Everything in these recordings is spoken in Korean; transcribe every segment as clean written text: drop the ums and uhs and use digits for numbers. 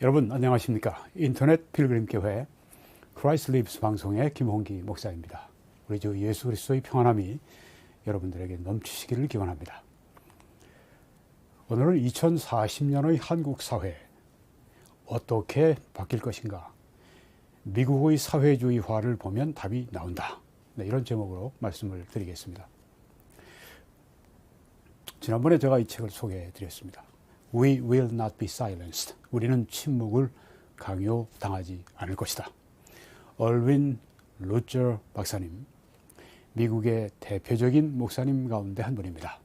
여러분 안녕하십니까? 인터넷 필그림 교회 크라이스트 리브스 방송의 김홍기 목사입니다. 우리 주 예수 그리스도의 평안함이 여러분들에게 넘치시기를 기원합니다. 오늘은 2040년의 한국 사회 어떻게 바뀔 것인가? 미국의 사회주의화를 보면 답이 나온다. 네, 이런 제목으로 말씀을 드리겠습니다. 지난번에 제가 이 책을 소개해 드렸습니다. We will not be silenced. 우리는 침묵을 강요당하지 않을 것이다. 얼윈 루저 박사님, 미국의 대표적인 목사님 가운데 한 분입니다.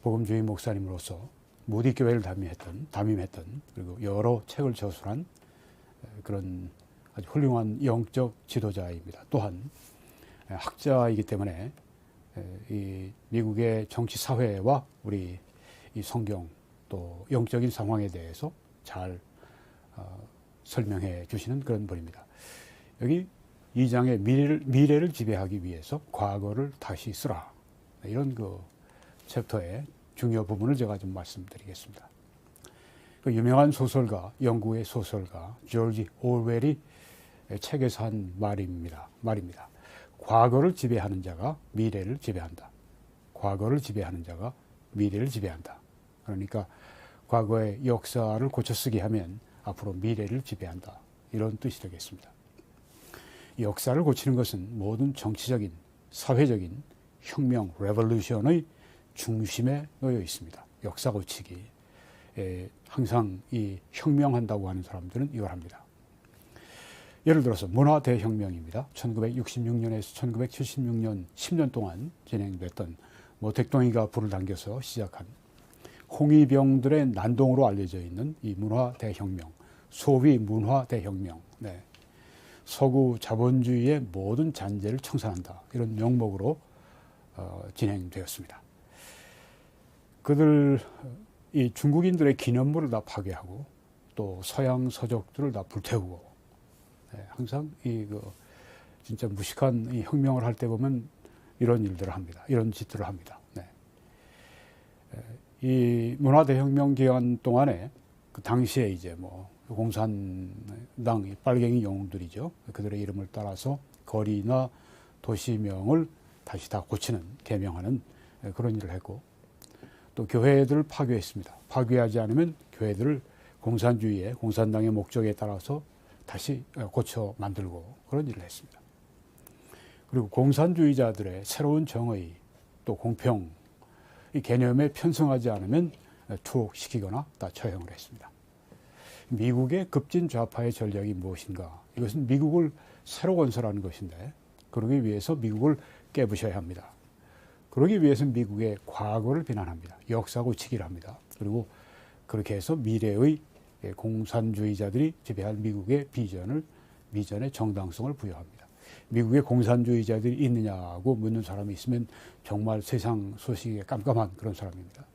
복음주의 목사님으로서 무디 교회를 담임했던 그리고 여러 책을 저술한 그런 아주 훌륭한 영적 지도자입니다. 또한 학자이기 때문에 이 미국의 정치 사회와 우리 이 성경 또 영적인 상황에 대해서 잘 설명해 주시는 그런 분입니다. 여기 2장의 미래를 지배하기 위해서 과거를 다시 쓰라. 이런 그 챕터의 중요 부분을 제가 좀 말씀드리겠습니다. 그 유명한 소설가, 영국의 소설가 조지 오웰이 책에서 한 말입니다. 과거를 지배하는 자가 미래를 지배한다. 과거를 지배하는 자가 미래를 지배한다. 그러니까 과거의 역사를 고쳐쓰기 하면 앞으로 미래를 지배한다. 이런 뜻이 되겠습니다. 역사를 고치는 것은 모든 정치적인, 사회적인 혁명, 레볼루션의 중심에 놓여 있습니다. 역사 고치기. 항상 이 혁명한다고 하는 사람들은 이걸 합니다. 예를 들어서 문화 대혁명입니다. 1966년에서 1976년 10년 동안 진행됐던 모택동이가 불을 당겨서 시작한 홍위병들의 난동으로 알려져 있는 이 문화 대혁명, 소위 문화 대혁명. 네. 서구 자본주의의 모든 잔재를 청산한다. 이런 명목으로 진행되었습니다. 이 중국인들의 기념물을 다 파괴하고 또 서양 서적들을 다 불태우고 항상 진짜 무식한 이 혁명을 할 때 보면 이런 일들을 합니다. 이런 짓들을 합니다. 네. 이 문화대혁명 기간 동안에 그 당시에 이제 공산당 빨갱이 영웅들이죠. 그들의 이름을 따라서 거리나 도시명을 다시 다 고치는, 개명하는 그런 일을 했고 또 교회들을 파괴했습니다. 파괴하지 않으면 교회들을 공산당의 목적에 따라서 다시 고쳐 만들고 그런 일을 했습니다. 그리고 공산주의자들의 새로운 정의 또 공평 이 개념에 편성하지 않으면 투옥시키거나 다 처형을 했습니다. 미국의 급진 좌파의 전략이 무엇인가? 이것은 미국을 새로 건설하는 것인데 그러기 위해서 미국을 깨부셔야 합니다. 그러기 위해서 미국의 과거를 비난합니다. 역사 고치기를 합니다. 그리고 그렇게 해서 미래의 공산주의자들이 지배할 미국의 비전의 정당성을 부여합니다. 미국의 공산주의자들이 있느냐고 묻는 사람이 있으면 정말 세상 소식에 깜깜한 그런 사람입니다.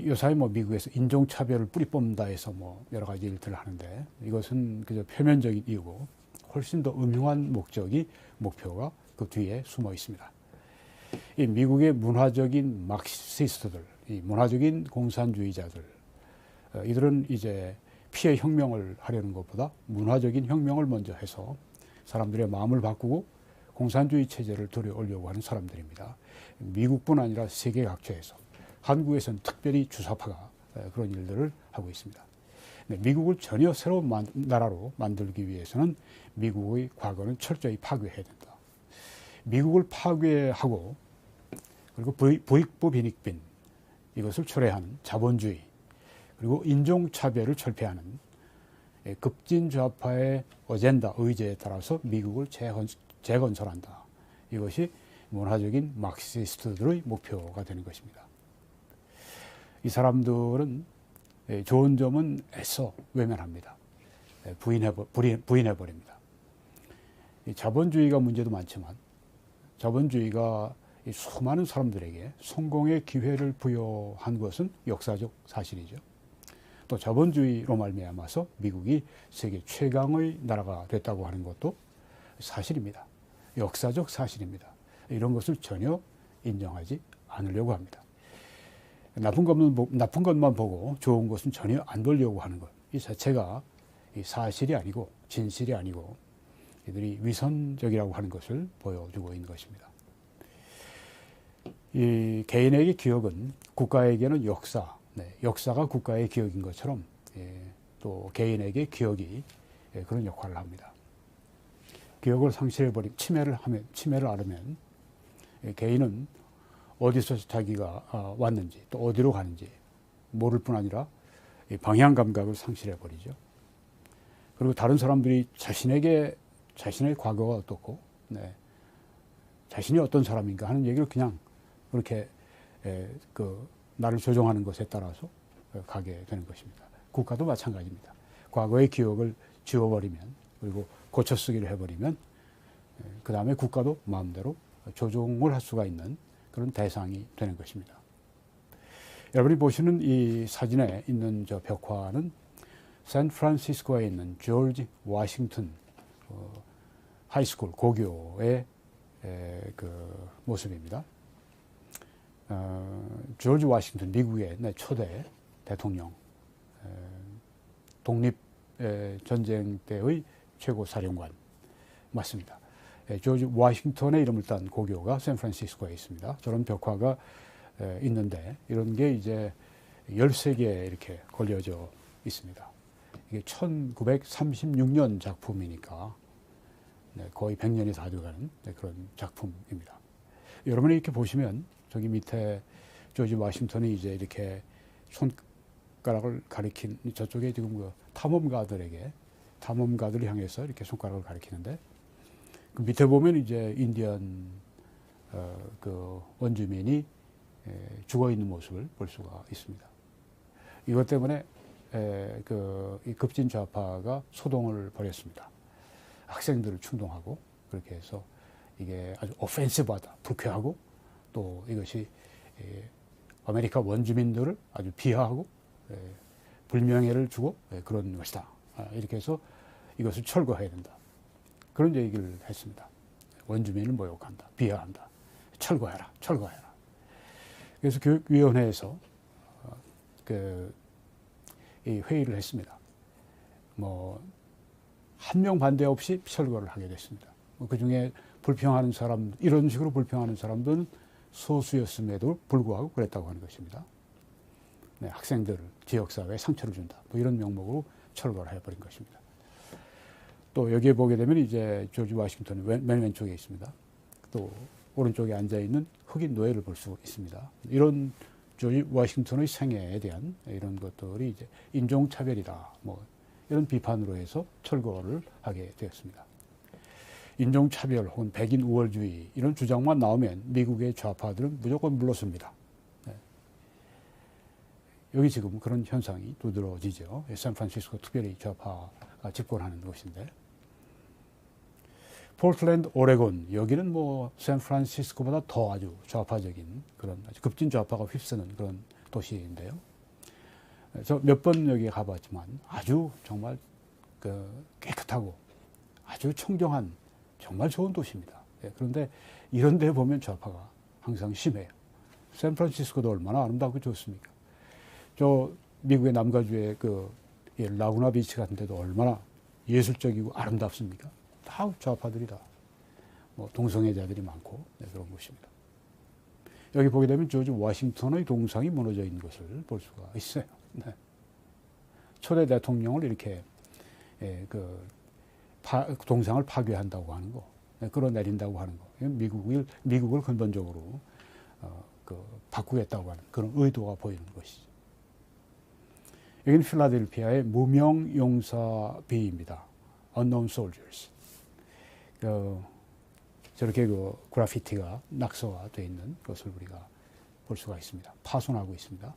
요사이 미국에서 인종차별을 뿌리 뽑는다 해서 여러 가지 일들을 하는데 이것은 그저 표면적인 이유고 훨씬 더 음흉한 목표가 그 뒤에 숨어 있습니다. 이 미국의 문화적인 막시스트들, 이 문화적인 공산주의자들, 이들은 이제 피해 혁명을 하려는 것보다 문화적인 혁명을 먼저 해서 사람들의 마음을 바꾸고 공산주의 체제를 들여오려고 하는 사람들입니다. 미국뿐 아니라 세계 각처에서, 한국에서는 특별히 주사파가 그런 일들을 하고 있습니다. 미국을 전혀 새로운 나라로 만들기 위해서는 미국의 과거는 철저히 파괴해야 된다. 미국을 파괴하고 그리고 부익부 빈익빈 이것을 철회하는 자본주의 그리고 인종차별을 철폐하는 급진 좌파의 어젠다, 의제에 따라서 미국을 재건설한다. 이것이 문화적인 막시스트들의 목표가 되는 것입니다. 이 사람들은 좋은 점은 애써 외면합니다. 부인해버립니다. 자본주의가 문제도 많지만 자본주의가 수많은 사람들에게 성공의 기회를 부여한 것은 역사적 사실이죠. 또 자본주의로 말미암아서 미국이 세계 최강의 나라가 됐다고 하는 것도 사실입니다. 역사적 사실입니다. 이런 것을 전혀 인정하지 않으려고 합니다. 나쁜 것만 보고 좋은 것은 전혀 안 보려고 하는 것. 이 자체가 이 사실이 아니고 진실이 아니고 이들이 위선적이라고 하는 것을 보여주고 있는 것입니다. 이 개인에게 기억은 국가에게는 역사, 역사가 국가의 기억인 것처럼 또 개인에게 기억이 그런 역할을 합니다. 기억을 상실해버리면 치매를 앓으면 개인은 어디서 자기가 왔는지 또 어디로 가는지 모를 뿐 아니라 방향 감각을 상실해버리죠. 그리고 다른 사람들이 자신의 과거가 어떻고 자신이 어떤 사람인가 하는 얘기를 그냥 그렇게 나를 조종하는 것에 따라서 가게 되는 것입니다. 국가도 마찬가지입니다. 과거의 기억을 지워버리면 그리고 고쳐쓰기를 해버리면 그 다음에 국가도 마음대로 조종을 할 수가 있는 그런 대상이 되는 것입니다. 여러분이 보시는 이 사진에 있는 저 벽화는 샌프란시스코에 있는 조지 워싱턴 하이스쿨 고교의 그 모습입니다. 조지 워싱턴 미국의 초대 대통령, 독립전쟁 때의 최고사령관 맞습니다. 조지 워싱턴의 이름을 딴 고교가 샌프란시스코에 있습니다. 저런 벽화가 있는데 이런 게 이제 13개 이렇게 걸려져 있습니다. 이게 1936년 작품이니까 거의 100년이 다 돼가는 그런 작품입니다. 여러분이 이렇게 보시면 저기 밑에 조지 워싱턴이 이제 이렇게 손가락을 가리킨 저쪽에 지금 그 탐험가들을 향해서 이렇게 손가락을 가리키는데 그 밑에 보면 이제 인디언 그 원주민이 죽어 있는 모습을 볼 수가 있습니다. 이것 때문에 이 급진 좌파가 소동을 벌였습니다. 학생들을 충동하고 그렇게 해서 이게 아주 오펜시브하다, 불쾌하고 또 이것이 아메리카 원주민들을 아주 비하하고 불명예를 주고 그런 것이다. 이렇게 해서 이것을 철거해야 된다. 그런 얘기를 했습니다. 원주민을 모욕한다, 비하한다, 철거해라. 그래서 교육위원회에서 이 회의를 했습니다. 한 명 반대 없이 철거를 하게 됐습니다. 그 중에 이런 식으로 불평하는 사람들은 소수였음에도 불구하고 그랬다고 하는 것입니다. 학생들, 지역사회에 상처를 준다. 이런 명목으로 철거를 해버린 것입니다. 또 여기에 보게 되면 이제 조지 워싱턴이 맨 왼쪽에 있습니다. 또 오른쪽에 앉아있는 흑인 노예를 볼 수 있습니다. 이런 조지 워싱턴의 생애에 대한 이런 것들이 이제 인종차별이다. 이런 비판으로 해서 철거를 하게 되었습니다. 인종차별 혹은 백인 우월주의 이런 주장만 나오면 미국의 좌파들은 무조건 물러섭니다. 여기 지금 그런 현상이 두드러지죠. 샌프란시스코 특별히 좌파가 집권하는 곳인데 포틀랜드, 오레곤 여기는 샌프란시스코보다 더 아주 좌파적인 그런 아주 급진 좌파가 휩쓰는 그런 도시인데요. 저 몇 번 여기 가봤지만 아주 정말 깨끗하고 아주 청정한 정말 좋은 도시입니다. 그런데 이런 데 보면 좌파가 항상 심해요. 샌프란시스코도 얼마나 아름답고 좋습니까? 저 미국의 남가주의 라구나 비치 같은 데도 얼마나 예술적이고 아름답습니까? 다 좌파들이다. 동성애자들이 많고 그런 곳입니다. 여기 보게 되면 조지 워싱턴의 동상이 무너져 있는 것을 볼 수가 있어요. 초대 대통령을 이렇게 동상을 파괴한다고 하는 거, 끌어내린다고 하는 거, 미국을 근본적으로 바꾸겠다고 하는 그런 의도가 보이는 것이죠. 여기는 필라델피아의 무명용사비입니다. Unknown Soldiers. 저렇게 그래피티가 낙서되어 있는 것을 우리가 볼 수가 있습니다. 파손하고 있습니다.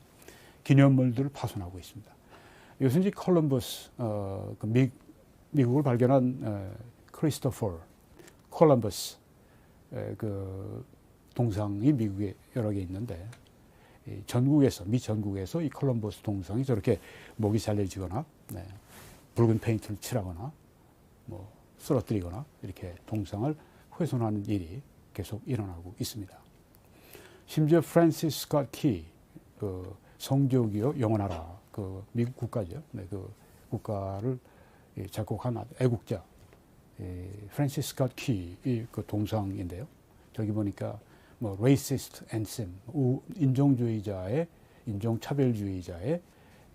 기념물들을 파손하고 있습니다. 이것은 이제 콜럼버스, 미국을 발견한 크리스토퍼 콜럼버스 동상이 미국에 여러 개 있는데 미 전국에서 이 콜럼버스 동상이 저렇게 목이 잘려지거나 붉은 페인트를 칠하거나 쓰러뜨리거나 이렇게 동상을 훼손하는 일이 계속 일어나고 있습니다. 심지어 프랜시스 스콧 키 그 성적이요 영원하라 그 미국 국가죠. 네, 그 국가를 작곡한 애국자 프랜시스 스캇 키의 그 동상인데요. 저기 보니까 뭐 racist anthem 인종주의자의 인종차별주의자의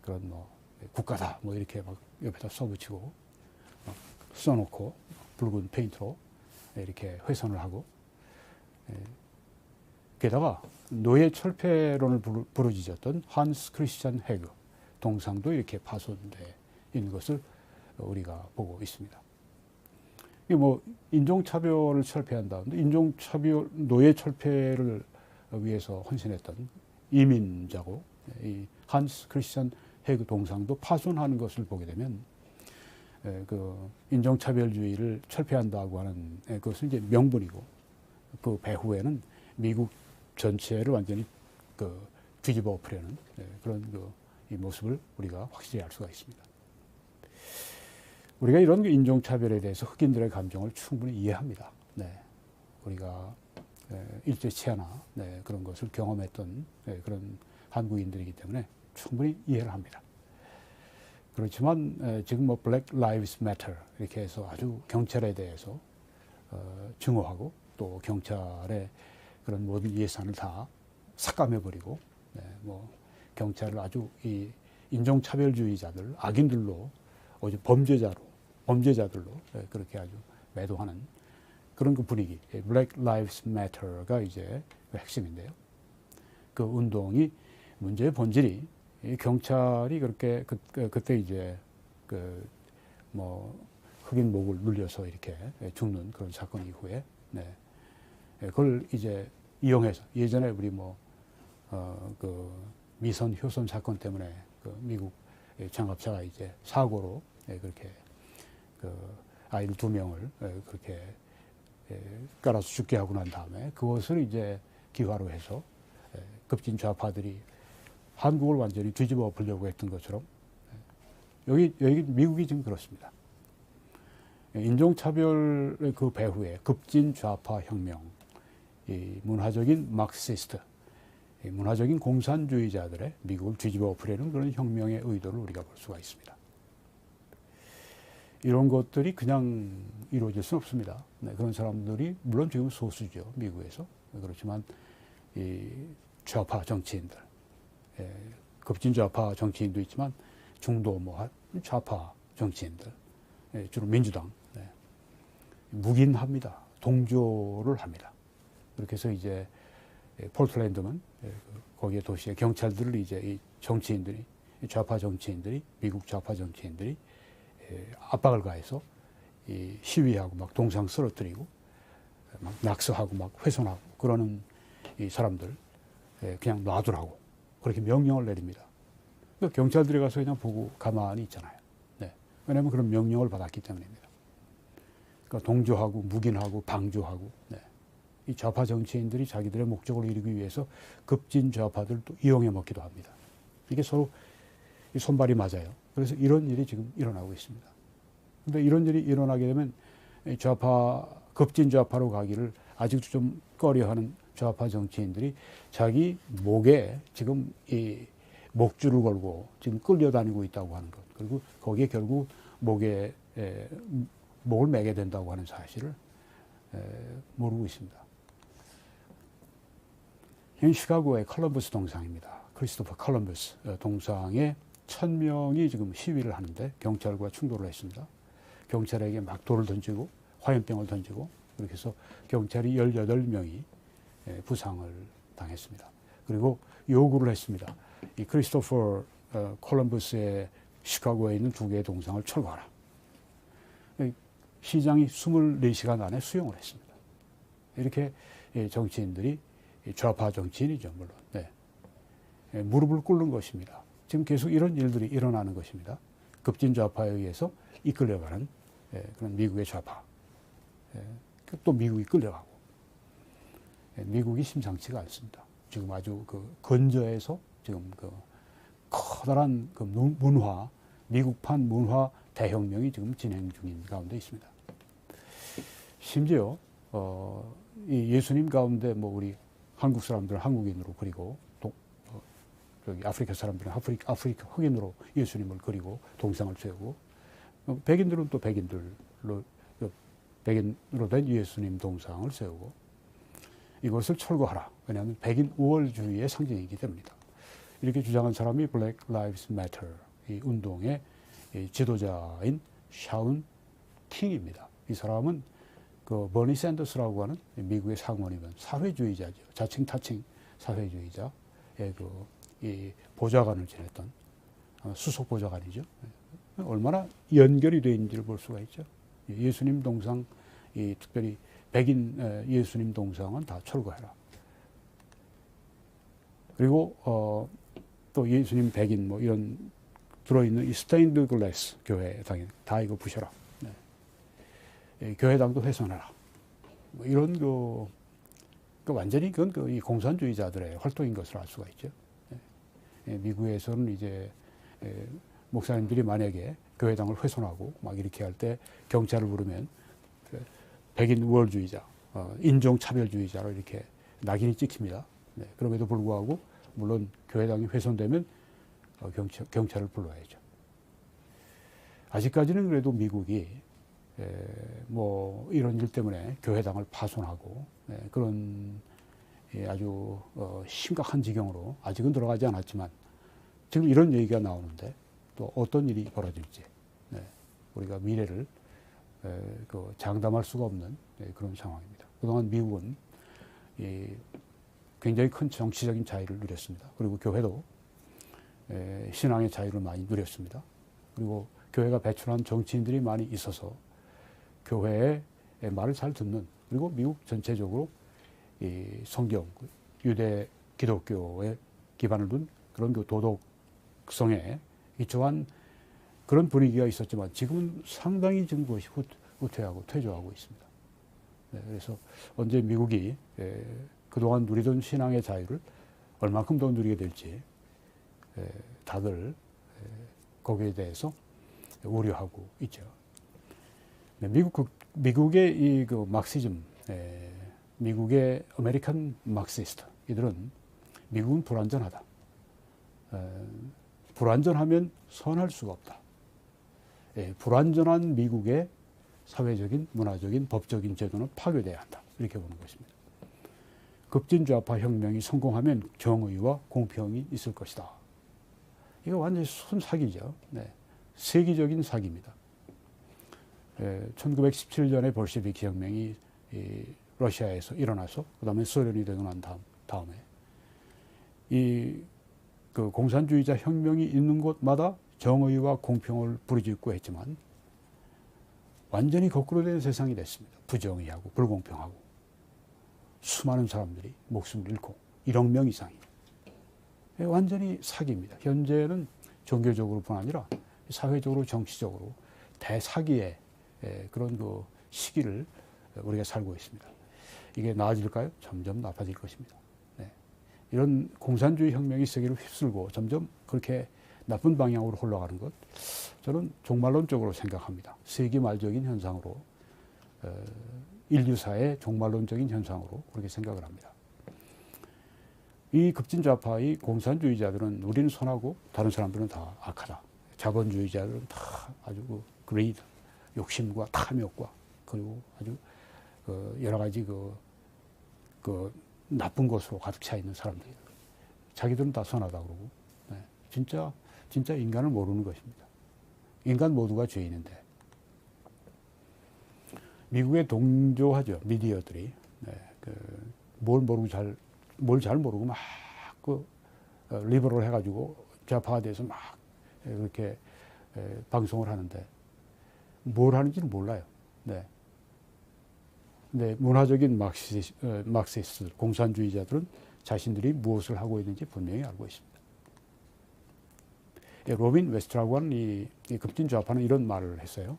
그런 뭐 국가다 뭐 이렇게 막 옆에다 써붙이고 막 써놓고 붉은 페인트로 이렇게 훼손을 하고 게다가 노예 철폐론을 부르짖었던 한스 크리스찬 헤그 동상도 이렇게 파손돼 있는 것을 우리가 보고 있습니다. 이 뭐 인종차별을 철폐한다. 인종차별 노예 철폐를 위해서 헌신했던 이민자고 이 한스 크리스찬 헤그 동상도 파손하는 것을 보게 되면 그 인종차별주의를 철폐한다고 하는 그것은 이제 명분이고 그 배후에는 미국 전체를 완전히 그 뒤집어 엎으려는 그런 이 모습을 우리가 확실히 알 수가 있습니다. 우리가 이런 인종차별에 대해서 흑인들의 감정을 충분히 이해합니다. 네. 우리가 일제 치하나 그런 것을 경험했던 그런 한국인들이기 때문에 충분히 이해를 합니다. 그렇지만 지금 뭐 Black Lives Matter 이렇게 해서 아주 경찰에 대해서 증오하고 또 경찰의 그런 모든 예산을 다 삭감해버리고 뭐 경찰을 아주 이 인종차별주의자들 악인들로 오직 범죄자들로 그렇게 아주 매도하는 그런 그 분위기 Black Lives Matter가 이제 그 핵심인데요. 그 운동이 문제의 본질이 경찰이 그렇게 그때 이제 그 뭐 흑인 목을 눌려서 이렇게 죽는 그런 사건 이후에 그걸 이제 이용해서 예전에 우리 뭐 그 미선 효선 사건 때문에 그 미국 장갑차가 이제 사고로 그렇게 그 아이들 2명을 그렇게 깔아서 죽게 하고 난 다음에 그것을 이제 기화로 해서 급진 좌파들이 한국을 완전히 뒤집어 엎으려고 했던 것처럼 여기 미국이 지금 그렇습니다. 인종차별 그 배후에 급진 좌파 혁명, 이 문화적인 마크시스트, 이 문화적인 공산주의자들의 미국을 뒤집어 엎으려는 그런 혁명의 의도를 우리가 볼 수가 있습니다. 이런 것들이 그냥 이루어질 수는 없습니다. 그런 사람들이 물론 지금 소수죠, 미국에서. 그렇지만 이 좌파 정치인들, 급진 좌파 정치인도 있지만 중도 뭐 좌파 정치인들, 주로 민주당 묵인합니다. 동조를 합니다. 그렇게 해서 이제 폴틀랜드는 거기에 도시의 경찰들을 이제 이 정치인들이 좌파 정치인들이 미국 좌파 정치인들이 압박을 가해서 이 시위하고 막 동상 쓰러뜨리고 막 낙서하고 막 훼손하고 그러는 이 사람들 그냥 놔두라고 그렇게 명령을 내립니다. 그러니까 경찰들이 가서 그냥 보고 가만히 있잖아요. 왜냐하면 그런 명령을 받았기 때문입니다. 그러니까 동조하고 묵인하고 방조하고 이 좌파 정치인들이 자기들의 목적을 이루기 위해서 급진 좌파들을 또 이용해 먹기도 합니다. 이게 서로 손발이 맞아요. 그래서 이런 일이 지금 일어나고 있습니다. 그런데 이런 일이 일어나게 되면 급진 좌파로 가기를 아직도 좀 꺼려하는 좌파 정치인들이 자기 목에 지금 이 목줄을 걸고 지금 끌려다니고 있다고 하는 것. 그리고 거기에 결국 목을 매게 된다고 하는 사실을 모르고 있습니다. 현 시카고의 컬럼버스 동상입니다. 크리스토퍼 컬럼버스 동상에 1000명이 지금 시위를 하는데 경찰과 충돌을 했습니다. 경찰에게 막 돌을 던지고 화염병을 던지고 그렇게 해서 경찰이 18명이 부상을 당했습니다. 그리고 요구를 했습니다. 이 크리스토퍼 콜럼버스의 시카고에 있는 2개의 동상을 철거하라. 시장이 24시간 안에 수용을 했습니다. 이렇게 정치인들이 좌파 정치인이죠, 물론. 무릎을 꿇는 것입니다. 지금 계속 이런 일들이 일어나는 것입니다. 급진 좌파에 의해서 이끌려가는 그런 미국의 좌파. 또 미국이 끌려가고. 미국이 심상치가 않습니다. 지금 아주 건조해서 지금 커다란 미국판 문화 대혁명이 지금 진행 중인 가운데 있습니다. 심지어, 이 예수님 가운데 뭐 우리 한국 사람들 한국인으로 그리고 여기 아프리카 사람들은 아프리카 흑인으로 예수님을 그리고 동상을 세우고, 백인들은 또 백인으로 된 예수님 동상을 세우고, 이것을 철거하라. 왜냐하면 백인 우월주의의 상징이기 때문이다. 이렇게 주장한 사람이 Black Lives Matter 이 운동의 지도자인 샤운 킹입니다. 이 사람은 그 버니 샌더스라고 하는 미국의 상원의원, 사회주의자죠. 자칭 타칭 사회주의자의 이 보좌관을 지냈던 수석 보좌관이죠. 얼마나 연결이 되어 있는지를 볼 수가 있죠. 예수님 동상, 특별히 백인 예수님 동상은 다 철거해라. 그리고 또 예수님 백인 뭐 이런 들어있는 이 스테인드 글래스 교회당에 다 이거 부셔라. 네. 교회당도 훼손해라. 뭐 이런 완전히 그건 이 공산주의자들의 활동인 것을 알 수가 있죠. 네. 미국에서는 이제 목사님들이 만약에 교회당을 훼손하고 막 이렇게 할 때 경찰을 부르면 백인 우월주의자, 인종차별주의자로 이렇게 낙인이 찍힙니다. 네. 그럼에도 불구하고 물론 교회당이 훼손되면 경찰을 불러야죠. 아직까지는 그래도 미국이 뭐 이런 일 때문에 교회당을 파손하고 그런 아주 심각한 지경으로 아직은 들어가지 않았지만 지금 이런 얘기가 나오는데 또 어떤 일이 벌어질지 우리가 미래를 장담할 수가 없는 그런 상황입니다. 그동안 미국은 굉장히 큰 정치적인 자유를 누렸습니다. 그리고 교회도 신앙의 자유를 많이 누렸습니다. 그리고 교회가 배출한 정치인들이 많이 있어서 교회의 말을 잘 듣는, 그리고 미국 전체적으로 이 성경, 유대 기독교에 기반을 둔 그런 도덕성에 기초한 그런 분위기가 있었지만 지금은 상당히 지금 그것이 후퇴하고 퇴조하고 있습니다. 그래서 언제 미국이 그동안 누리던 신앙의 자유를 얼만큼 더 누리게 될지 다들 거기에 대해서 우려하고 있죠. 미국의 이 막시즘, 미국의 아메리칸 막시스트, 이들은 미국은 불완전하다. 불완전하면 선할 수가 없다. 불완전한 미국의 사회적인, 문화적인, 법적인 제도는 파괴돼야 한다. 이렇게 보는 것입니다. 급진좌파 혁명이 성공하면 정의와 공평이 있을 것이다. 이거 완전히 순사기죠. 네. 세계적인 사기입니다. 1917년에 볼셰비키 혁명이 러시아에서 일어나서 그 다음에 소련이 되고 난 다음에 그 공산주의자 혁명이 있는 곳마다 정의와 공평을 부르짖고 했지만 완전히 거꾸로 된 세상이 됐습니다. 부정의하고 불공평하고 수많은 사람들이 목숨을 잃고 1억 명 이상이 완전히 사기입니다. 현재는 종교적으로뿐 아니라 사회적으로 정치적으로 대사기의 그런 시기를 우리가 살고 있습니다. 이게 나아질까요? 점점 나빠질 것입니다. 네. 이런 공산주의 혁명이 세계를 휩쓸고 점점 그렇게 나쁜 방향으로 흘러가는 것, 저는 종말론적으로 생각합니다. 세기말적인 현상으로, 인류사의 종말론적인 현상으로 그렇게 생각을 합니다. 이 급진좌파의 공산주의자들은 우리는 선하고 다른 사람들은 다 악하다. 자본주의자들은 다 아주 greed, 욕심과 탐욕과 그리고 아주 여러 가지 나쁜 것으로 가득 차 있는 사람들이다. 자기들은 다 선하다고 그러고, 진짜 인간을 모르는 것입니다. 인간 모두가 죄인인데. 미국에 동조하죠, 미디어들이. 뭘 잘 모르고 막 리버럴 해가지고 좌파가 돼서 막 이렇게 방송을 하는데 뭘 하는지는 몰라요. 네. 근데 문화적인 막시스트, 공산주의자들은 자신들이 무엇을 하고 있는지 분명히 알고 있습니다. 로빈 웨스트라고 하는 이 급진좌파는 이런 말을 했어요.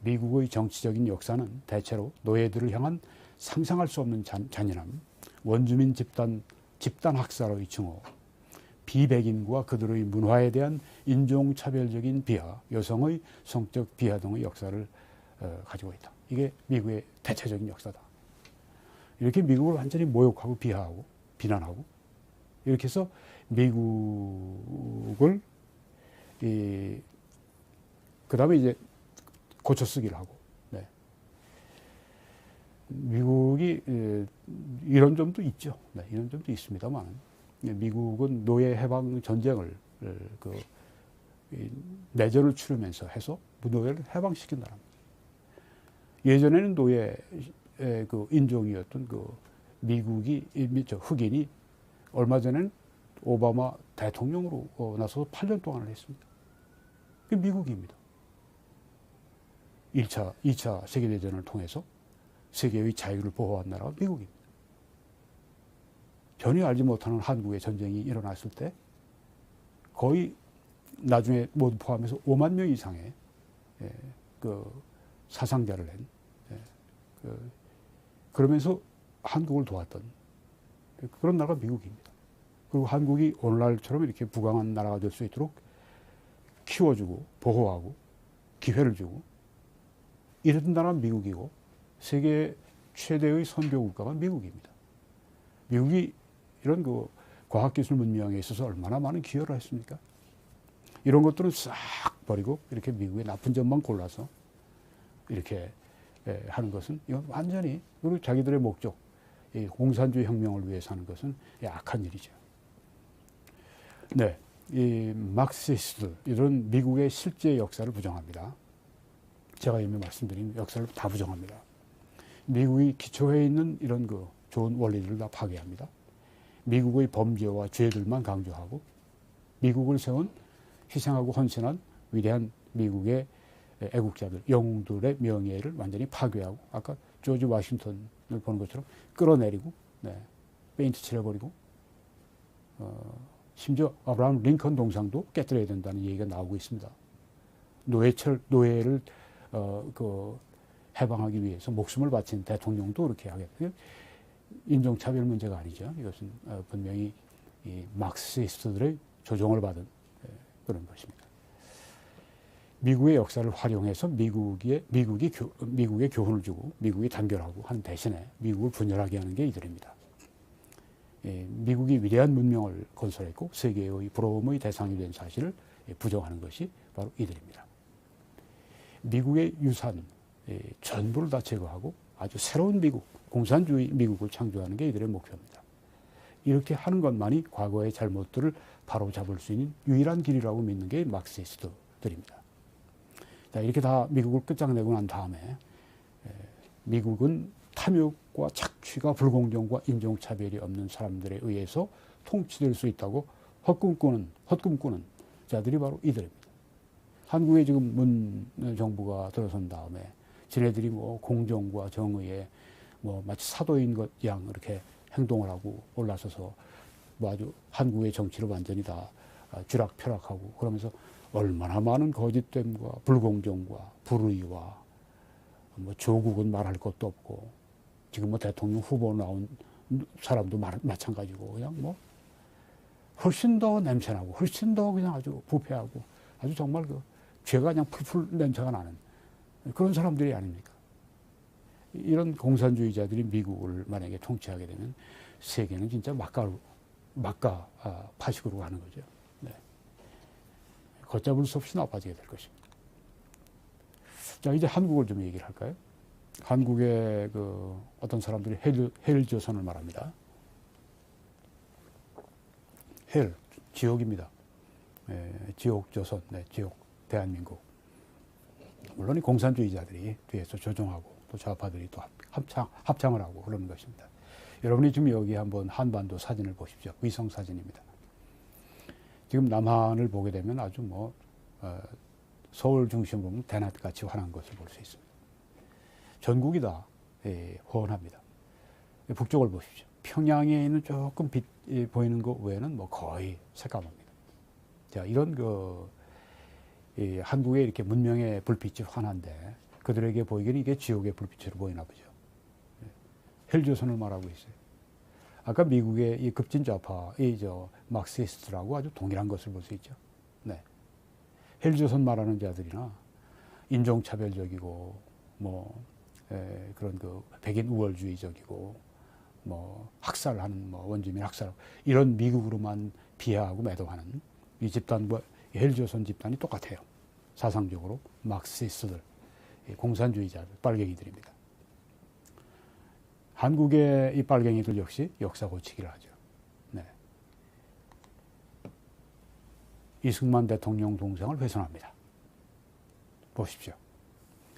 미국의 정치적인 역사는 대체로 노예들을 향한 상상할 수 없는 잔인함, 원주민 집단 학살의 증오, 비백인과 그들의 문화에 대한 인종차별적인 비하, 여성의 성적 비하 등의 역사를 가지고 있다. 이게 미국의 대체적인 역사다. 이렇게 미국을 완전히 모욕하고 비하하고 비난하고 이렇게 해서 미국을 그 다음에 이제 고쳐쓰기를 하고, 네. 미국이 이런 점도 있죠. 네, 이런 점도 있습니다만, 미국은 노예 해방 전쟁을 내전을 치르면서 해서 노예를 해방시킨 나라입니다. 예전에는 노예 인종이었던 미국이 흑인이 얼마 전에는 오바마 대통령으로 나서서 8년 동안을 했습니다. 그게 미국입니다. 2차 세계대전을 통해서 세계의 자유를 보호한 나라가 미국입니다. 전혀 알지 못하는 한국의 전쟁이 일어났을 때 거의 나중에 모두 포함해서 5만 명 이상의 사상자를 낸, 그러면서 한국을 도왔던 그런 나라가 미국입니다. 그리고 한국이 오늘날처럼 이렇게 부강한 나라가 될 수 있도록 키워주고 보호하고 기회를 주고 이랬던 나라는 미국이고, 세계 최대의 선교 국가가 미국입니다. 미국이 이런 과학기술 문명에 있어서 얼마나 많은 기여를 했습니까? 이런 것들은 싹 버리고 이렇게 미국의 나쁜 점만 골라서 이렇게 하는 것은 이건 완전히, 그리고 자기들의 목적, 공산주의 혁명을 위해서 하는 것은 악한 일이죠. 네, 이 막시스트, 이런 미국의 실제 역사를 부정합니다. 제가 이미 말씀드린 역사를 다 부정합니다. 미국이 기초해 있는 이런 좋은 원리들을 다 파괴합니다. 미국의 범죄와 죄들만 강조하고, 미국을 세운 희생하고 헌신한 위대한 미국의 애국자들, 영웅들의 명예를 완전히 파괴하고, 아까 조지 워싱턴을 보는 것처럼 끌어내리고, 네, 페인트 칠해버리고, 심지어 아브라함 링컨 동상도 깨뜨려야 된다는 얘기가 나오고 있습니다. 노예를 해방하기 위해서 목숨을 바친 대통령도 그렇게 하겠고요. 인종차별 문제가 아니죠. 이것은 분명히 이 막시스트들의 조종을 받은 그런 것입니다. 미국의 역사를 활용해서 미국의 교훈을 주고 미국이 단결하고 한 대신에 미국을 분열하게 하는 게 이들입니다. 미국이 위대한 문명을 건설했고 세계의 부러움의 대상이 된 사실을 부정하는 것이 바로 이들입니다. 미국의 유산 전부를 다 제거하고 아주 새로운 미국, 공산주의 미국을 창조하는 게 이들의 목표입니다. 이렇게 하는 것만이 과거의 잘못들을 바로잡을 수 있는 유일한 길이라고 믿는 게 막시스트들입니다. 자, 이렇게 다 미국을 끝장내고 난 다음에 미국은 탐욕과 착취가 불공정과 인종차별이 없는 사람들에 의해서 통치될 수 있다고 헛꿈꾸는 자들이 바로 이들입니다. 한국에 지금 문 정부가 들어선 다음에 지네들이 공정과 정의에 마치 사도인 것 양 이렇게 행동을 하고 올라서서 아주 한국의 정치를 완전히 다 쥐락펴락하고, 그러면서 얼마나 많은 거짓됨과 불공정과 불의와 조국은 말할 것도 없고, 지금 대통령 후보 나온 사람도 마찬가지고, 그냥 훨씬 더 냄새나고 훨씬 더 그냥 아주 부패하고 아주 정말 죄가 그냥 풀풀 냄새가 나는 그런 사람들이 아닙니까? 이런 공산주의자들이 미국을 만약에 통치하게 되면 세계는 진짜 막가 파식으로 가는 거죠. 네. 걷잡을 수 없이 나빠지게 될 것입니다. 자, 이제 한국을 좀 얘기를 할까요? 한국의 어떤 사람들이 헬조선을 말합니다. 헬, 지옥입니다. 지옥조선, 네, 지옥 대한민국. 물론 이 공산주의자들이 뒤에서 조종하고 또 좌파들이 또 합창을 하고 그러는 것입니다. 여러분이 지금 여기 한번 한반도 사진을 보십시오. 위성 사진입니다. 지금 남한을 보게 되면 아주 서울 중심으로 보면 대낮같이 환한 것을 볼 수 있습니다. 전국이 다 훤합니다. 북쪽을 보십시오. 평양에 있는 조금 빛 보이는 것 외에는 거의 새까맣니다. 자, 이런 한국의 이렇게 문명의 불빛이 환한데 그들에게 보이기는 이게 지옥의 불빛으로 보이나 보죠. 헬조선을 말하고 있어요. 아까 미국의 이 급진좌파, 막시스트라고 아주 동일한 것을 볼 수 있죠. 네. 헬조선 말하는 자들이나 인종차별적이고, 그런 백인 우월주의적이고, 뭐 학살하는 뭐 원주민 학살 이런 미국으로만 비하하고 매도하는 이 집단과 헬조선 집단이 똑같아요. 사상적으로 막시스트들, 공산주의자들, 빨갱이들입니다. 한국의 이 빨갱이들 역시 역사 고치기를 하죠. 네. 이승만 대통령 동상을 훼손합니다. 보십시오.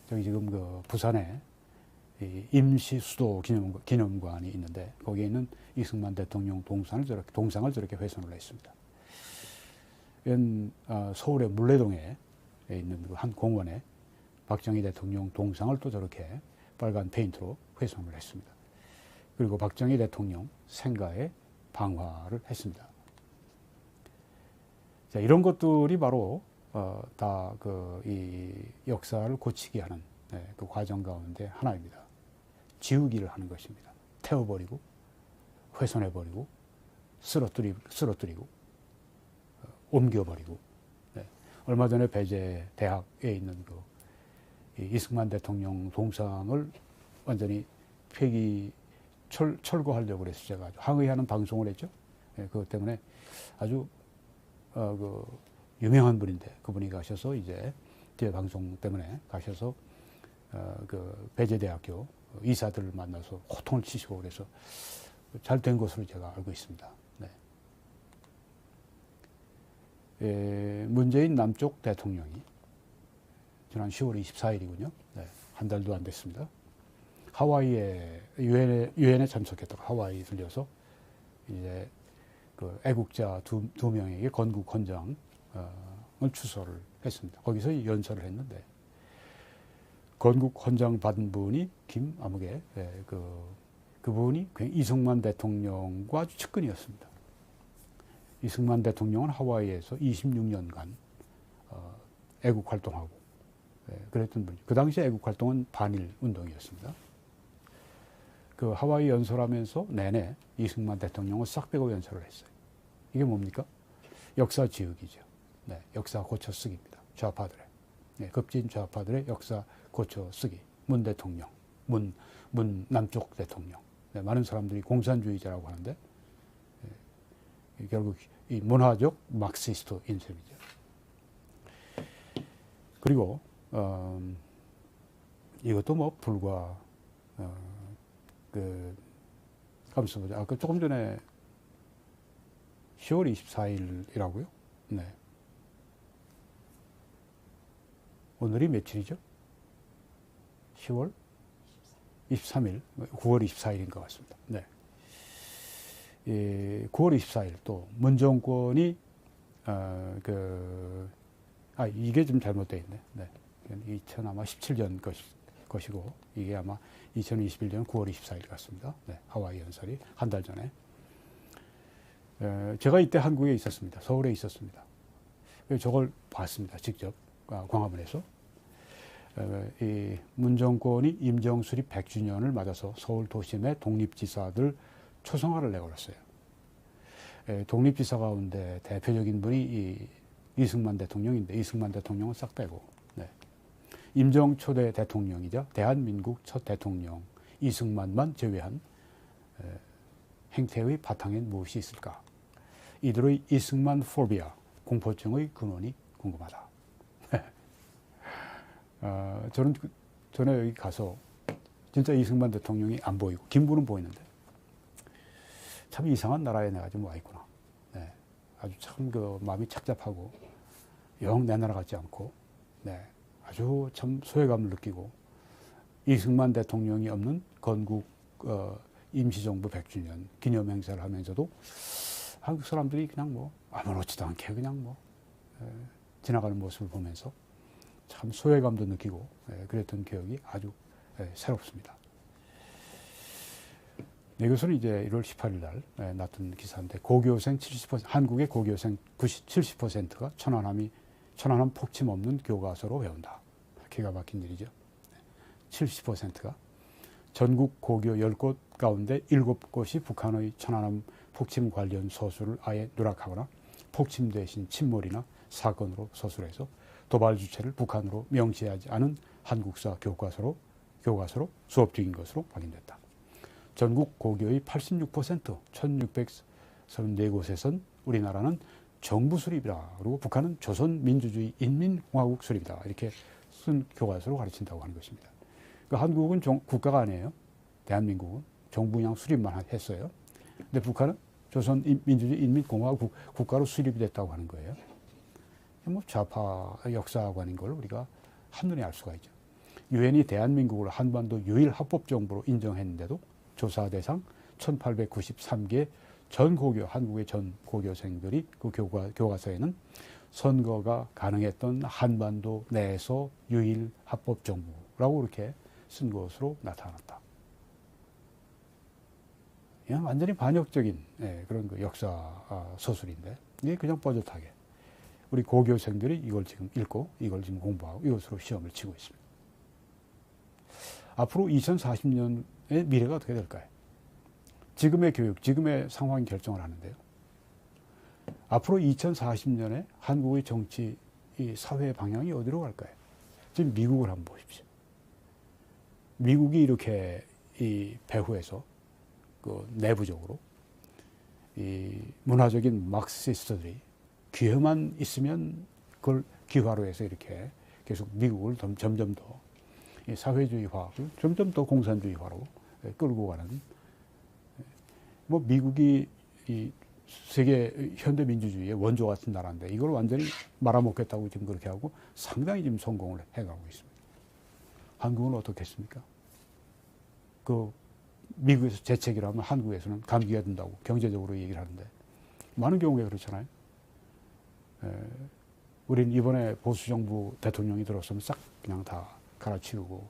저기 지금 그 부산에 임시 수도 기념관이 있는데 거기에 있는 이승만 대통령 동상을 저렇게 훼손을 했습니다. 이건 서울의 물레동에 있는 한 공원에 박정희 대통령 동상을 또 저렇게 빨간 페인트로 훼손을 했습니다. 그리고 박정희 대통령 생가에 방화를 했습니다. 자, 이런 것들이 바로 다 이 역사를 고치게 하는 그 과정 가운데 하나입니다. 지우기를 하는 것입니다. 태워버리고 훼손해버리고 쓰러뜨리고 옮겨버리고. 네. 얼마 전에 배재 대학에 있는 이승만 대통령 동상을 완전히 철거하려고 그래서 제가 아주 항의하는 방송을 했죠. 네, 그것 때문에 아주 유명한 분인데 그분이 가셔서 이제 뒤에 방송 때문에 가셔서 배재대학교 이사들을 만나서 호통을 치시고 그래서 잘 된 것으로 제가 알고 있습니다. 네. 문재인 남쪽 대통령이 지난 10월 24일이군요. 네, 한 달도 안 됐습니다. 하와이에 유엔에 참석했다가 하와이 들려서 이제 그 애국자 두 명에게 건국 헌장을 추서를 했습니다. 거기서 연설을 했는데 건국 헌장 받은 분이 김아무개 그분이 이승만 대통령과 아주 측근이었습니다. 이승만 대통령은 하와이에서 26년간 애국 활동하고 그랬던 분이죠. 그 당시 애국 활동은 반일 운동이었습니다. 그 하와이 연설하면서 내내 이승만 대통령을 싹 빼고 연설을 했어요. 이게 뭡니까? 역사 지우기죠. 네, 역사 고쳐 쓰기입니다. 좌파들의. 네, 급진 좌파들의 역사 고쳐 쓰기. 문 대통령, 문 남쪽 대통령. 네, 많은 사람들이 공산주의자라고 하는데 결국 이 문화적 막시스트 인셈이죠. 그리고 이것도 뭐 불과 가만있어 보자. 아까 조금 전에 10월 24일이라고요? 네. 오늘이 며칠이죠? 10월 23일, 9월 24일인 것 같습니다. 네. 9월 24일 또 문정권이 이게 좀 잘못되어 있네. 네. 2017년 것이고 이게 아마 2021년 9월 24일 같습니다. 네. 하와이 연설이 한 달 전에. 제가 이때 한국에 있었습니다. 서울에 있었습니다. 저걸 봤습니다. 직접 광화문에서. 이 문정권이 임정수립 100주년을 맞아서 서울 도심의 독립지사들 초성화를 내걸었어요. 독립지사 가운데 대표적인 분이 이승만 대통령인데 이승만 대통령은 싹 빼고 임정 초대 대통령이자 대한민국 첫 대통령 이승만만 제외한 행태의 바탕엔 무엇이 있을까? 이들의 이승만 포비아, 공포증의 근원이 궁금하다. 저는 전에 여기 가서 진짜 이승만 대통령이 안 보이고 김부는 보이는데 참 이상한 나라에 내가 지금 와 있구나. 네, 아주 참 마음이 착잡하고 영 내 나라 같지 않고 아주 참 소외감을 느끼고 이승만 대통령이 없는 건국 임시정부 100주년 기념행사를 하면서도 한국 사람들이 그냥 뭐 아무렇지도 않게 그냥 지나가는 모습을 보면서 참 소외감도 느끼고 그랬던 기억이 아주 새롭습니다. 이것은 이제 1월 18일 날 났던 기사인데 고교생 70%, 한국의 고교생 70%가 천안함 폭침 없는 교과서로 배운다. 기가 막힌 일이죠. 70%가 전국 고교 10곳 가운데 7곳이 북한의 천안함 폭침 관련 서술을 아예 누락하거나 폭침 대신 침몰이나 사건으로 서술해서 도발 주체를 북한으로 명시하지 않은 한국사 교과서로 수업 중인 것으로 확인됐다. 전국 고교의 86%, 1634곳에선 우리나라는 정부 수립이다. 그리고 북한은 조선민주주의 인민공화국 수립이다. 이렇게 쓴 교과서로 가르친다고 하는 것입니다. 그러니까 한국은 국가가 아니에요. 대한민국은 정부 그냥 수립만 했어요. 근데 북한은 조선민주주의 인민공화국 국가로 수립이 됐다고 하는 거예요. 뭐 좌파 역사관인 걸 우리가 한눈에 알 수가 있죠. 유엔이 대한민국을 한반도 유일 합법정부로 인정했는데도 조사 대상 1893개 한국의 전 고교생들이 그 교과서에는 선거가 가능했던 한반도 내에서 유일 합법정부라고 이렇게 쓴 것으로 나타났다. 그냥 완전히 반역적인 그런 그 역사 서술인데 이게 그냥 뻔뻔하게 우리 고교생들이 이걸 지금 읽고 이걸 지금 공부하고 이것으로 시험을 치고 있습니다. 앞으로 2040년의 미래가 어떻게 될까요? 지금의 교육, 지금의 상황이 결정을 하는데요. 앞으로 2040년에 한국의 정치, 이 사회 방향이 어디로 갈까요? 지금 미국을 한번 보십시오. 미국이 이렇게 이 배후에서 그 내부적으로 이 문화적인 마크시스트들이 기회만 있으면 그걸 기화로 해서 이렇게 계속 미국을 점점 더 사회주의화, 점점 더 공산주의화로 끌고 가는 뭐 미국이 이 세계 현대 민주주의의 원조 같은 나라인데 이걸 완전히 말아먹겠다고 지금 그렇게 하고 상당히 지금 성공을 해가고 있습니다. 한국은 어떻겠습니까? 그 미국에서 재채기를 하면 한국에서는 감기가 든다고 경제적으로 얘기를 하는데 많은 경우에 그렇잖아요. 우린 이번에 보수정부 대통령이 들어서면 싹 그냥 다 갈아치우고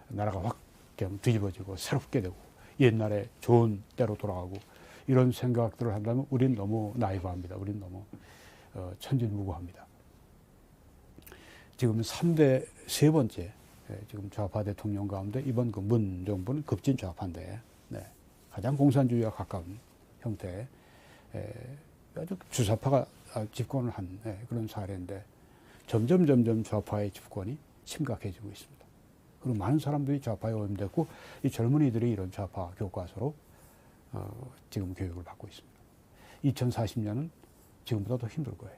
나라가 확 그냥 뒤집어지고 새롭게 되고 옛날에 좋은 때로 돌아가고 이런 생각들을 한다면 우린 너무 나이브합니다. 우린 너무 천진무구합니다. 지금 3대 세 번째 지금 좌파 대통령 가운데 이번 그 문 정부는 급진 좌파인데 가장 공산주의와 가까운 형태의 아주 주사파가 집권을 한 그런 사례인데 점점 좌파의 집권이 심각해지고 있습니다. 그리고 많은 사람들이 좌파에 오염됐고 이 젊은이들이 이런 좌파 교과서로 지금 교육을 받고 있습니다. 2040년은 지금보다 더 힘들 거예요.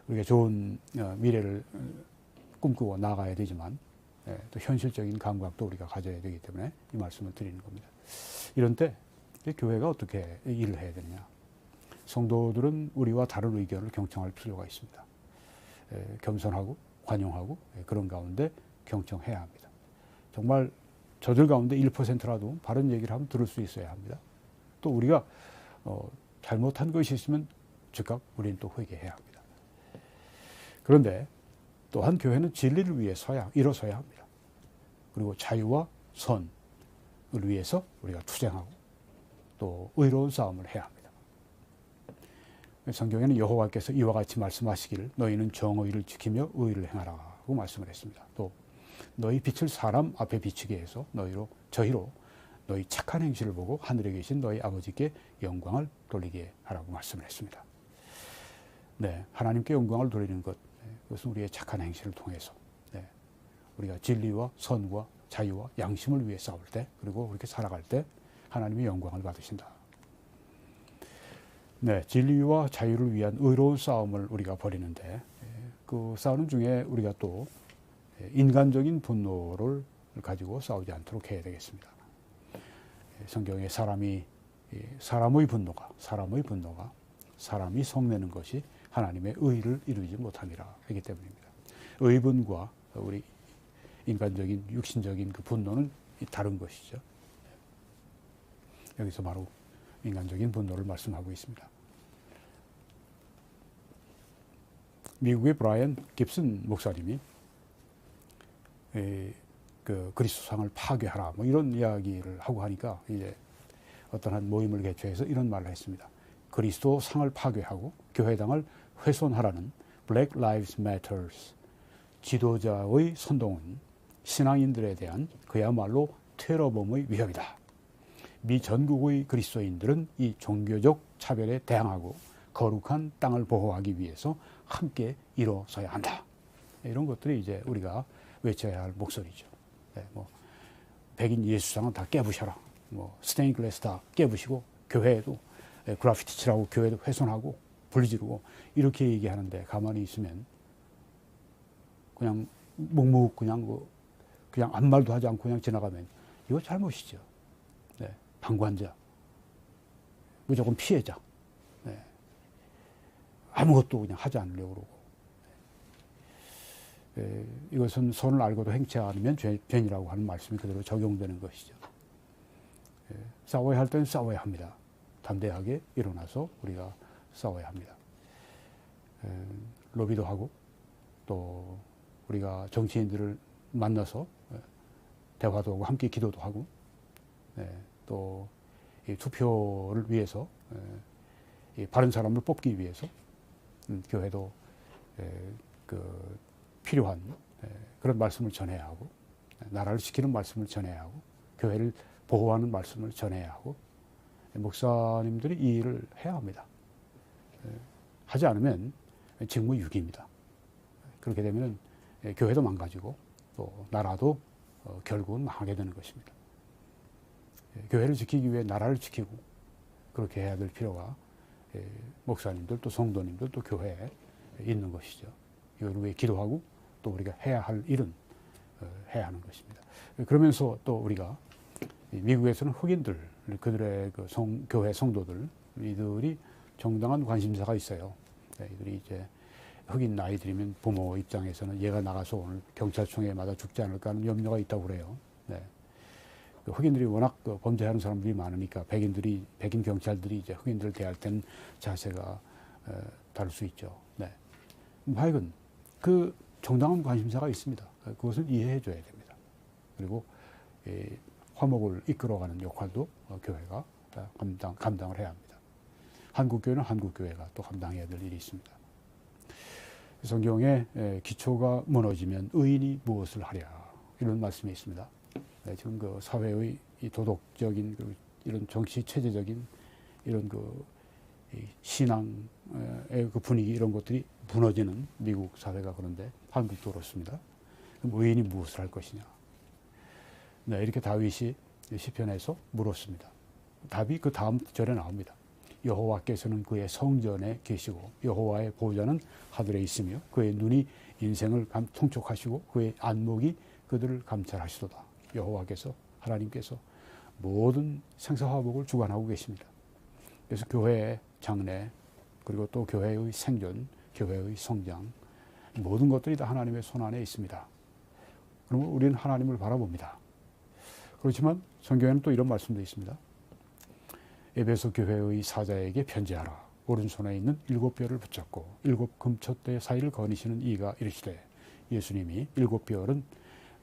우리가 좋은 미래를 꿈꾸고 나가야 되지만 또 현실적인 감각도 우리가 가져야 되기 때문에 이 말씀을 드리는 겁니다. 이런 때 교회가 어떻게 일을 해야 되느냐. 성도들은 우리와 다른 의견을 경청할 필요가 있습니다. 겸손하고 관용하고 그런 가운데 경청해야 합니다. 정말 저들 가운데 1%라도 바른 얘기를 하면 들을 수 있어야 합니다. 또 우리가 잘못한 것이 있으면 즉각 우리는 또 회개해야 합니다. 그런데 또한 교회는 진리를 위해 일어서야 합니다. 그리고 자유와 선을 위해서 우리가 투쟁하고 또 의로운 싸움을 해야 합니다. 성경에는 여호와께서 이와 같이 말씀하시기를 너희는 정의를 지키며 의를 행하라고 말씀을 했습니다. 또 너희 빛을 사람 앞에 비추게 해서 저희로 너희 착한 행실을 보고 하늘에 계신 너희 아버지께 영광을 돌리게 하라고 말씀을 했습니다. 네, 하나님께 영광을 돌리는 것, 그것은 우리의 착한 행실을 통해서 우리가 진리와 선과 자유와 양심을 위해 싸울 때 그리고 그렇게 살아갈 때 하나님의 영광을 받으신다. 네, 진리와 자유를 위한 의로운 싸움을 우리가 벌이는데 그 싸우는 중에 우리가 또 인간적인 분노를 가지고 싸우지 않도록 해야 되겠습니다. 성경에 사람의 분노가 사람이 성내는 것이 하나님의 의를 이루지 못함이라 하기 때문입니다. 의분과 우리 인간적인 육신적인 그 분노는 다른 것이죠. 여기서 바로 인간적인 분노를 말씀하고 있습니다. 미국의 브라이언 깁슨 목사님이 그 그리스도상을 파괴하라 뭐 이런 이야기를 하고 하니까 이제 어떤 한 모임을 개최해서 이런 말을 했습니다. 그리스도상을 파괴하고 교회당을 훼손하라는 Black Lives Matters 지도자의 선동은 신앙인들에 대한 그야말로 테러범의 위협이다. 미 전국의 그리스도인들은 이 종교적 차별에 대항하고 거룩한 땅을 보호하기 위해서 함께 일어서야 한다. 이런 것들이 이제 우리가 외쳐야 할 목소리죠. 백인 예수상은 다 깨부셔라. 뭐 스테인 글래스 다 깨부시고 교회에도 그래피티 칠하고 교회도 훼손하고 불지르고 이렇게 얘기하는데 가만히 있으면 그냥 묵묵 그냥 아무 말도 하지 않고 그냥 지나가면 이거 잘못이죠. 네. 방관자, 무조건 피해자. 네. 아무것도 그냥 하지 않으려고 그러고. 네. 이것은 선을 알고도 행치 않으면 죄인이라고 하는 말씀이 그대로 적용되는 것이죠. 네. 싸워야 할 때는 싸워야 합니다. 담대하게 일어나서 우리가 싸워야 합니다. 로비도 하고 또 우리가 정치인들을 만나서 대화도 하고 함께 기도도 하고 또 이 투표를 위해서 이 바른 사람을 뽑기 위해서 교회도 그 필요한 그런 말씀을 전해야 하고 나라를 지키는 말씀을 전해야 하고 교회를 보호하는 말씀을 전해야 하고 목사님들이 이 일을 해야 합니다. 하지 않으면 직무유기입니다. 그렇게 되면 교회도 망가지고 또 나라도 결국은 망하게 되는 것입니다. 교회를 지키기 위해 나라를 지키고 그렇게 해야 될 필요가 목사님들 또 성도님들 또 교회에 있는 것이죠. 이걸 위해 기도하고 또 우리가 해야 할 일은 해야 하는 것입니다. 그러면서 또 우리가 미국에서는 흑인들 그들의 그 교회 성도들 이들이 정당한 관심사가 있어요. 이들이 이제 흑인 나이 들이면 부모 입장에서는 얘가 나가서 오늘 경찰청에 맞아 죽지 않을까 하는 염려가 있다고 그래요. 네. 그 흑인들이 워낙 그 범죄하는 사람들이 많으니까 백인 경찰들이 이제 흑인들을 대할 때는 자세가 다를 수 있죠. 네. 하여간 그 정당한 관심사가 있습니다. 그것을 이해해 줘야 됩니다. 그리고 화목을 이끌어가는 역할도 교회가 감당을 해야 합니다. 한국교회는 한국교회가 또 감당해야 될 일이 있습니다. 성경에 기초가 무너지면 의인이 무엇을 하랴 이런 말씀이 있습니다. 지금 그 사회의 이 도덕적인 이런 정치 체제적인 이런 그 신앙의 그 분위기 이런 것들이 무너지는 미국 사회가 그런데 한국도 그렇습니다. 그럼 의인이 무엇을 할 것이냐? 네, 이렇게 다윗이 시편에서 물었습니다. 답이 그 다음 절에 나옵니다. 여호와께서는 그의 성전에 계시고 여호와의 보좌는 하늘에 있으며 그의 눈이 인생을 통촉하시고 그의 안목이 그들을 감찰하시도다. 여호와께서 하나님께서 모든 생사화복을 주관하고 계십니다. 그래서 교회의 장래 그리고 또 교회의 생존, 교회의 성장 모든 것들이 다 하나님의 손 안에 있습니다. 그러면 우리는 하나님을 바라봅니다. 그렇지만 성경에는 또 이런 말씀도 있습니다. 에베소 교회의 사자에게 편지하라. 오른손에 있는 7별을 붙잡고 7 금촛대 사이를 거니시는 이가 이르시되 예수님이 7별은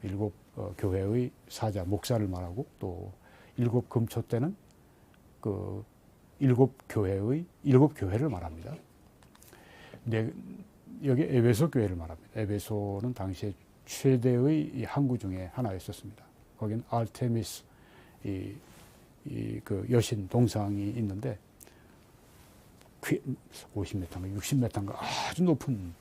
7 교회의 사자, 목사를 말하고 또 7 금촛대는 그 7 교회를 말합니다. 여기 에베소 교회를 말합니다. 에베소는 당시에 최대의 항구 중에 하나였었습니다. 거긴 알테미스 그 여신 동상이 있는데 50m인가 60m인가 아주 높은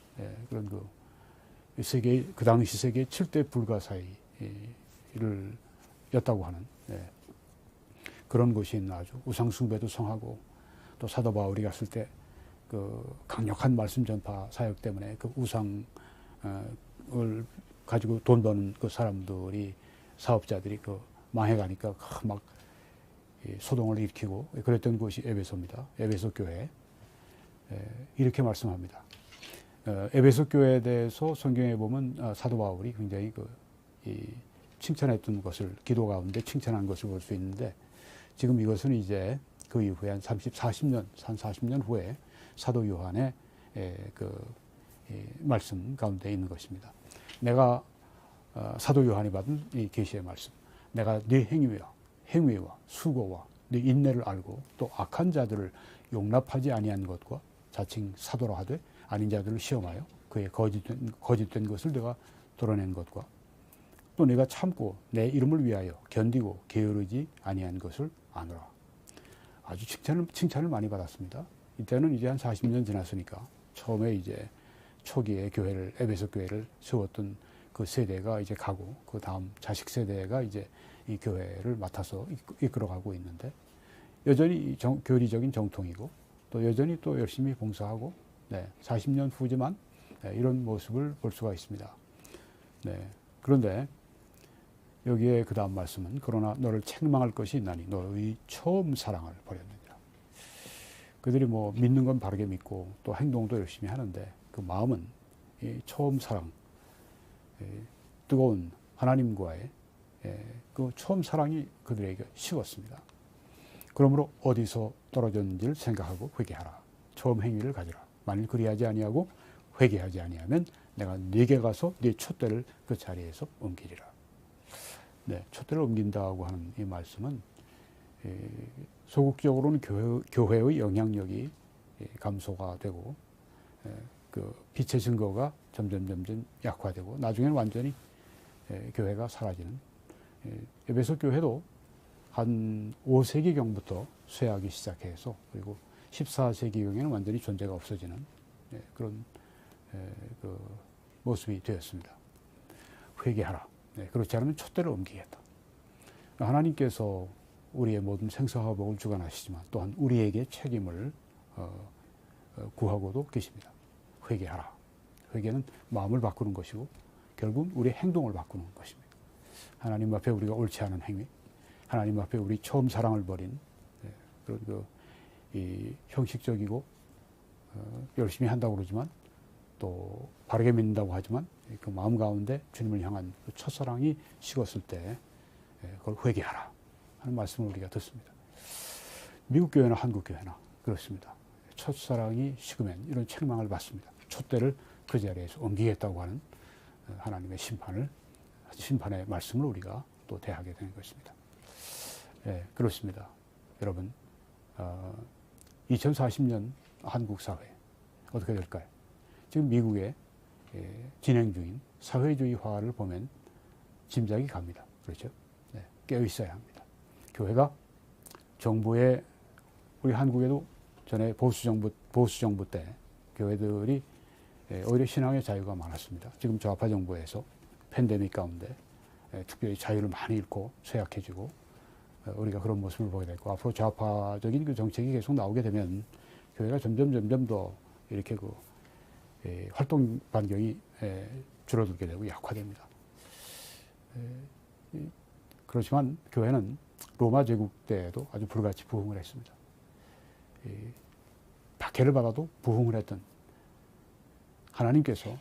그런 그 당시 세계 7대 불가사의를 였다고 하는 그런 곳이 있는 아주 우상숭배도 성하고 또 사도 바울이 갔을 때 그 강력한 말씀 전파 사역 때문에 그 우상을 가지고 돈 버는 그 사람들이 사업자들이 그 망해가니까 막 소동을 일으키고 그랬던 곳이 에베소입니다. 에베소 교회. 이렇게 말씀합니다. 에베소 교회에 대해서 성경에 보면 사도 바울이 굉장히 칭찬했던 것을 기도 가운데 칭찬한 것을 볼 수 있는데 지금 이것은 이제 그 이후에 한 40년 후에 사도 요한의 말씀 가운데 있는 것입니다. 내가 사도 요한이 받은 이 계시의 말씀. 내가 네 행위와 수고와 네 인내를 알고 또 악한 자들을 용납하지 아니한 것과 자칭 사도라 하되 아닌 자들을 시험하여 그의 거짓된 것을 내가 드러낸 것과 또 내가 참고 내 이름을 위하여 견디고 게으르지 아니한 것을 아노라. 아주 칭찬을 많이 받았습니다. 이때는 이제 한 40년 지났으니까 처음에 이제 초기에 에베소 교회를 세웠던 그 세대가 이제 가고 그 다음 자식 세대가 이제 이 교회를 맡아서 이끌어가고 있는데 여전히 교리적인 정통이고 또 여전히 또 열심히 봉사하고 40년 후지만 이런 모습을 볼 수가 있습니다. 그런데 여기에 그 다음 말씀은 그러나 너를 책망할 것이 있나니 너의 처음 사랑을 버렸느니라. 그들이 뭐 믿는 건 바르게 믿고 또 행동도 열심히 하는데 그 마음은 이 처음 사랑, 뜨거운 하나님과의 그 처음 사랑이 그들에게 식었습니다. 그러므로 어디서 떨어졌는지를 생각하고 회개하라. 처음 행위를 가져라. 만일 그리하지 아니하고 회개하지 아니하면 내가 네게 가서 네 촛대를 그 자리에서 옮기리라. 촛대를 옮긴다고 하는 이 말씀은 소극적으로는 교회의 영향력이 감소가 되고 그 빛의 증거가 점점 약화되고 나중에는 완전히 교회가 사라지는, 에베소 교회도 한 5세기경부터 쇠하기 시작해서 그리고 14세기경에는 완전히 존재가 없어지는 그런 그 모습이 되었습니다. 회개하라. 그렇지 않으면 촛대를 옮기겠다. 하나님께서 우리의 모든 생사와 복을 주관하시지만 또한 우리에게 책임을 구하고도 계십니다. 회개하라. 회개는 마음을 바꾸는 것이고 결국은 우리의 행동을 바꾸는 것입니다. 하나님 앞에 우리가 옳지 않은 행위, 하나님 앞에 우리 처음 사랑을 버린 그런 이 형식적이고 열심히 한다고 그러지만 또 바르게 믿는다고 하지만 그 마음 가운데 주님을 향한 그 첫사랑이 식었을 때 그걸 회개하라 하는 말씀을 우리가 듣습니다. 미국 교회나 한국 교회나 그렇습니다. 첫사랑이 식으면 이런 책망을 받습니다. 촛대를 그 자리에서 옮기겠다고 하는 하나님의 심판의 말씀을 우리가 또 대하게 되는 것입니다. 그렇습니다. 여러분, 2040년 한국 사회 어떻게 될까요? 지금 미국에 진행 중인 사회주의화를 보면 짐작이 갑니다. 그렇죠? 깨어 있어야 합니다. 교회가 정부의, 우리 한국에도 전에 보수정부 때 교회들이 오히려 신앙의 자유가 많았습니다. 지금 좌파 정부에서 팬데믹 가운데 특별히 자유를 많이 잃고 쇠약해지고 우리가 그런 모습을 보게 되고 앞으로 좌파적인 그 정책이 계속 나오게 되면 교회가 점점 더 이렇게 그 활동 반경이 줄어들게 되고 약화됩니다. 그렇지만 교회는 로마 제국 때에도 아주 불같이 부흥을 했습니다. 박해를 받아도 부흥을 했던 하나님께서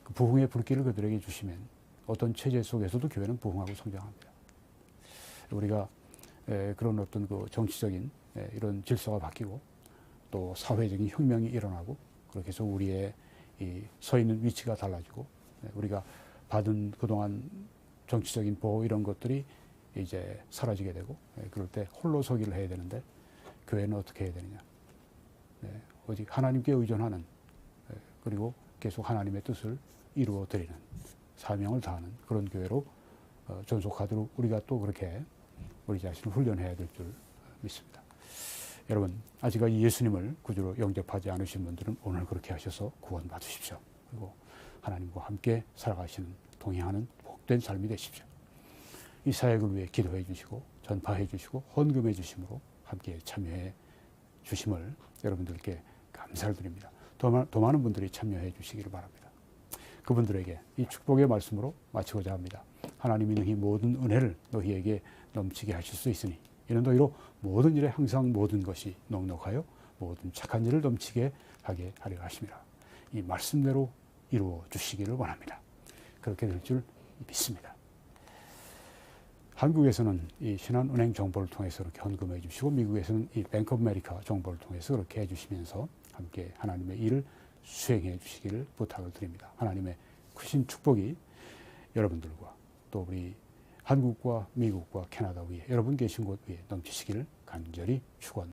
그 부흥의 불길을 그들에게 주시면 어떤 체제 속에서도 교회는 부흥하고 성장합니다. 우리가 그런 어떤 그 정치적인 이런 질서가 바뀌고 또 사회적인 혁명이 일어나고 그렇게 해서 우리의 서 있는 위치가 달라지고 우리가 받은 그동안 정치적인 보호 이런 것들이 이제 사라지게 되고 그럴 때 홀로 서기를 해야 되는데 교회는 어떻게 해야 되느냐. 오직 하나님께 의존하는 그리고 계속 하나님의 뜻을 이루어 드리는 사명을 다하는 그런 교회로 존속하도록 우리가 또 그렇게 우리 자신을 훈련해야 될 줄 믿습니다. 여러분, 아직까지 예수님을 구주로 영접하지 않으신 분들은 오늘 그렇게 하셔서 구원 받으십시오. 그리고 하나님과 함께 살아가시는, 동행하는 복된 삶이 되십시오. 이 사역을 위해 기도해 주시고 전파해 주시고 헌금해 주심으로 함께 참여해 주심을 여러분들께 감사를 드립니다. 더 많은 분들이 참여해 주시기를 바랍니다. 그분들에게 이 축복의 말씀으로 마치고자 합니다. 하나님이 너희 모든 은혜를 너희에게 넘치게 하실 수 있으니 이는 너희로 모든 일에 항상 모든 것이 넉넉하여 모든 착한 일을 넘치게 하게 하려 하심이라. 이 말씀대로 이루어 주시기를 원합니다. 그렇게 될 줄 믿습니다. 한국에서는 이 신한은행 정보를 통해서 이렇게 헌금해 주시고 미국에서는 이 뱅크 오브 아메리카 정보를 통해서 그렇게 해 주시면서 함께 하나님의 일을 수행해 주시기를 부탁을 드립니다. 하나님의 크신 축복이 여러분들과 또 우리 한국과 미국과 캐나다 위에 여러분 계신 곳 위에 넘치시기를 간절히 축원합니다.